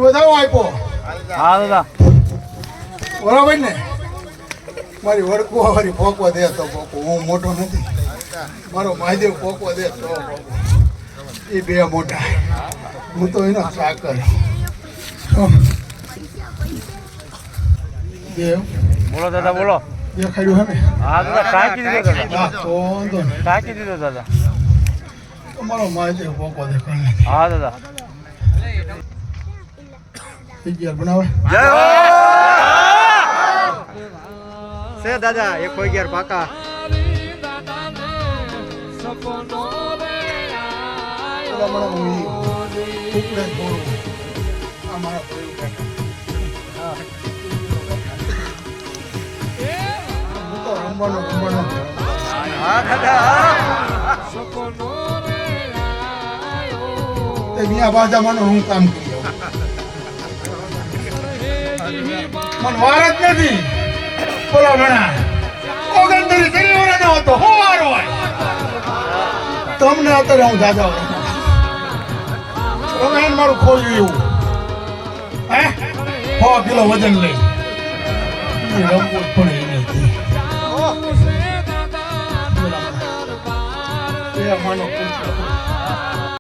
વધાવો આપ્યો. હા દાદા બરાબર ને? મારી વડકું વાળી પોકવા દે તો પોકો. હું મોટો નથી. મારો મહાદેવ પોકવા દે તો પોકો. એ બે મોટા. હું તો એનો ચાકર. દેવ બોલો દાદા બોલો. દેખાડ્યું હે ને? હા દાદા ટાંકી દીધો દાદા. હા તો વાંધો નહીં. ટાંકી દીધો દાદા. તમારો મહાદેવ પોકવા દેખાડ. હા દાદા બનાવે છે દાદા 111 પાકા. હા દાદા બાજામાં હું કામ કરી મને વાર જ નથી. બોલો ભણા 39 શનિવાર નો હતો. હું વાર હોય તમને અત્યારે હું દાદા રમેન મારું ખોલ્યું એવું હે 6 કિલો વજન લઈ રમવું પડે એ નથી. માનો